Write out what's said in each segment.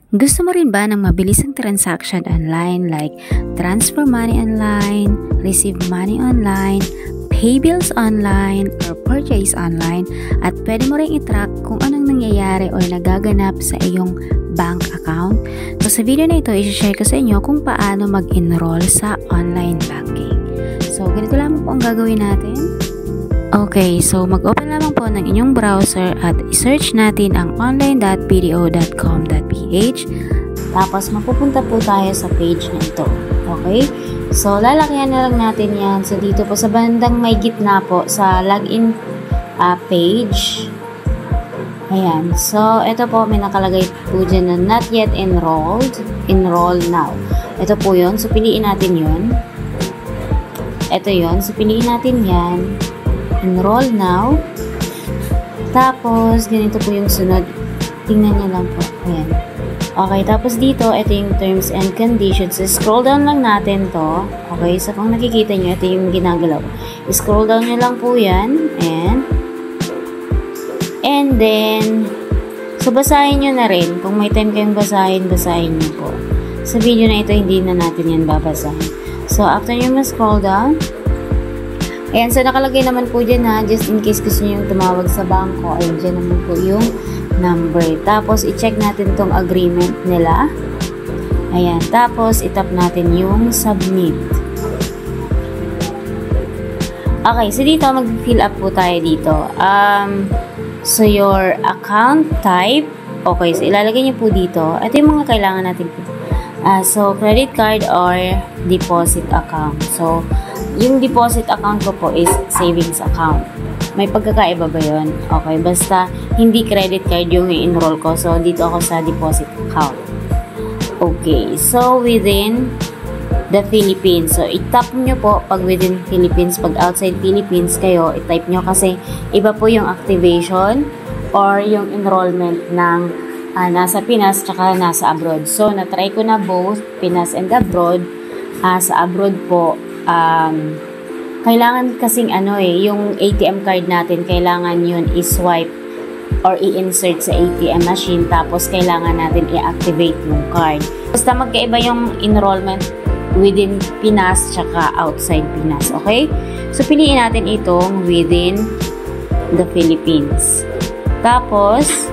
Gusto mo rin ba ng mabilisang transaction online like transfer money online, receive money online, pay bills online, or purchase online, at pwede mo rin i-track kung anong nangyayari o nagaganap sa iyong bank account? So sa video na ito, i-share ko sa inyo kung paano mag-enroll sa online banking. So ganito lamang po ang gagawin natin. Okay, so mag-open lamang po ng inyong browser at i-search natin ang online.bdo.com.ph. Tapos mapupunta po tayo sa page na ito. Okay? So lalakyan na lang natin yan. So dito po sa bandang may gitna po sa login page. Ayan. So ito po may nakalagay po dyan na not yet enrolled. Enroll now. Ito po yun. So piliin natin yun. Ito yun. So piliin natin yan. Enroll now. Tapos, ganito po yung sunod. Tingnan nyo lang po. Ayan. Okay, tapos dito, ito yung terms and conditions. So, scroll down lang natin to. Okay, so kung nakikita nyo, ito yung ginagalaw. Scroll down nyo lang po yan. And then, so basahin nyo na rin. Kung may time kayong basahin nyo po. Sa video na ito, hindi na natin yan babasahin. So, after nyo ma-scroll down, ayan, so nakalagay naman po dyan ha, just in case gusto nyo yung tumawag sa bangko, ayun dyan naman po yung number. Tapos, i-check natin tong agreement nila. Ayan, tapos, itap natin yung submit. Okay, so dito, mag-fill up po tayo dito. So, your account type, okay, so ilalagay nyo po dito. Ito yung mga kailangan natin po. So, credit card or deposit account. So, yung deposit account ko po is savings account. May pagkakaiba ba yun? Okay, basta hindi credit card yung i-enroll ko. So, dito ako sa deposit account. Okay, so within the Philippines. So, i-tap nyo po pag within Philippines. Pag outside Philippines kayo, i-type nyo kasi iba po yung activation or yung enrollment ng nasa Pinas tsaka nasa abroad. So, na-try ko na both Pinas and abroad. Sa abroad po, kailangan kasing yung ATM card natin, kailangan yun i-swipe or i-insert sa ATM machine, tapos kailangan natin i-activate yung card. Basta magkaiba yung enrollment within Pinas tsaka outside Pinas, okay? So, piliin natin itong within the Philippines. Tapos,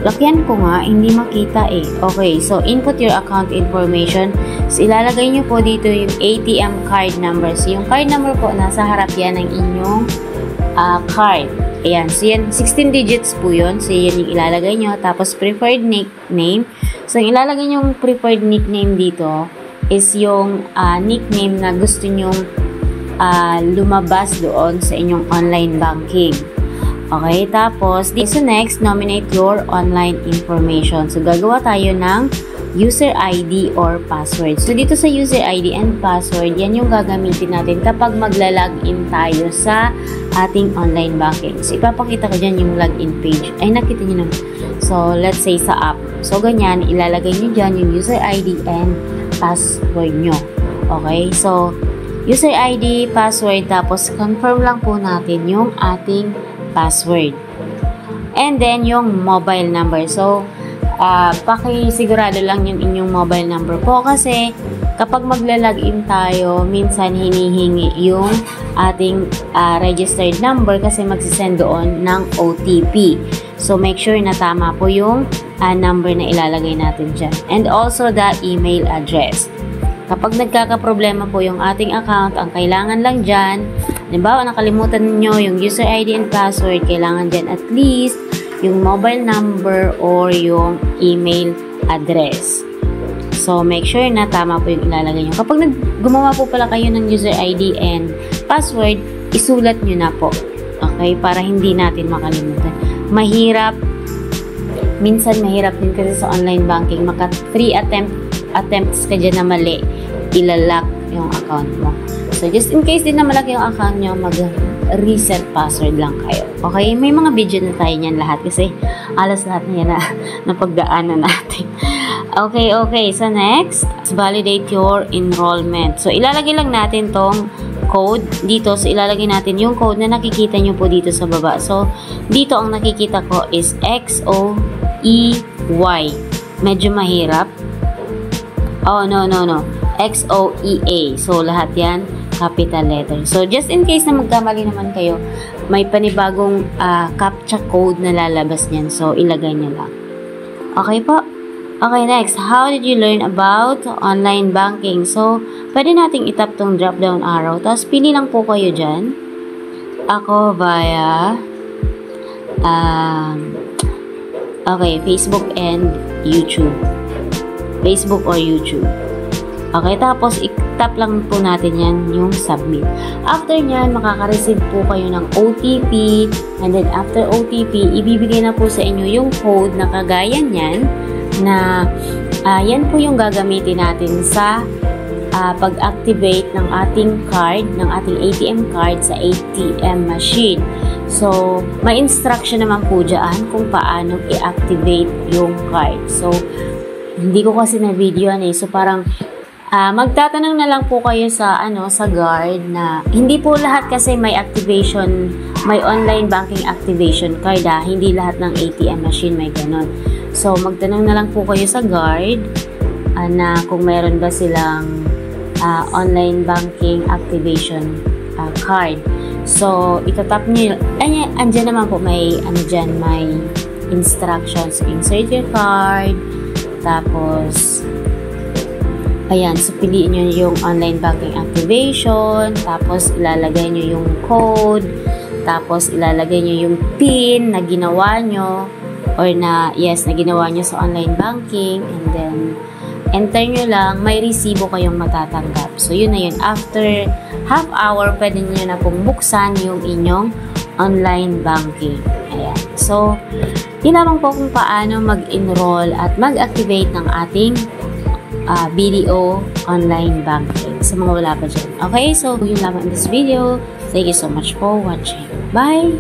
lakyan ko nga, hindi makita eh. Okay, so input your account information. So, ilalagay nyo po dito yung ATM card number. So, yung card number po, nasa harap yan ng inyong card. Ayan, so yan, 16 digits po yun. So, yan yung ilalagay nyo. Tapos, preferred nickname. So, yung ilalagay nyo yung preferred nickname dito is yung nickname na gusto nyong lumabas doon sa inyong online banking. Okay, tapos, so next, nominate your online information. So, gagawa tayo ng user ID or password. So, dito sa user ID and password, yan yung gagamitin natin kapag magla-login tayo sa ating online banking. So, ipapakita ko dyan yung login page. Ay, nakita nyo naman. So, let's say sa app. So, ganyan, ilalagay nyo dyan yung user ID and password nyo. Okay, so, user ID, password, tapos confirm lang po natin yung ating password. And then, yung mobile number. So, pakisigurado lang yung inyong mobile number po kasi kapag magla-login tayo, minsan hinihingi yung ating registered number kasi magsisend doon ng OTP. So, make sure na tama po yung number na ilalagay natin dyan. And also, the email address. Kapag nagkakaproblema po yung ating account, ang kailangan lang dyan, halimbawa nakalimutan nyo yung user ID and password, kailangan dyan at least yung mobile number or yung email address. So, make sure na tama po yung ilalagay nyo. Kapag gumawa po pala kayo ng user ID and password, isulat nyo na po. Okay? Para hindi natin makalimutan. Mahirap. Minsan mahirap din kasi sa online banking. Maka 3 attempts ka dyan na mali, ilalock yung account mo. So, just in case din na malaki yung account nyo, mag-reset password lang kayo. Okay? May mga video na tayo niyan lahat kasi alas lahat na yan na napagdaanan natin. Okay. So, next, validate your enrollment. So, ilalagay lang natin tong code dito. So, ilalagay natin yung code na nakikita nyo po dito sa baba. So, dito ang nakikita ko is XOEY. Medyo mahirap. Oh, no. XOEA. So, lahat yan, capital letter. So, just in case na magkamali naman kayo, may panibagong CAPTCHA code na lalabas niyan. So, ilagay nyo lang. Okay po? Okay, next. How did you learn about online banking? So, pwede nating itap tong drop-down arrow. Tapos, pili lang po kayo dyan. Ako via Facebook and YouTube. Facebook or YouTube. Okay, tapos i-tap lang po natin yan, yung submit. After nyan, makaka-receive po kayo ng OTP. And then, after OTP, ibibigay na po sa inyo yung code na kagaya nyan na yan po yung gagamitin natin sa pag-activate ng ating card, ng ating ATM card sa ATM machine. So, may instruction naman po dyan kung paano i-activate yung card. So, hindi ko kasi na-videoan So, parang magtatanong na lang po kayo sa sa guard na hindi po lahat kasi may activation, may online banking activation card hindi lahat ng ATM machine may ganon. So magtanong na lang po kayo sa guard na kung meron ba silang online banking activation card. So itatap niyo, andyan naman po may dyan, may instructions. Insert your card, tapos ayan, so piliin nyo yung online banking activation, tapos ilalagay nyo yung code, tapos ilalagay nyo yung PIN na ginawa nyo, or na ginawa nyo sa online banking, and then enter nyo lang, may resibo kayong matatanggap. So yun na yun. After half hour, pwede nyo na pong buksan yung inyong online banking. Ayan. So, yun lamang po kung paano mag-enroll at mag-activate ng ating BDO online banking sa mga wala pa dyan. Okay, so yun lamang in this video. Thank you so much for watching. Bye!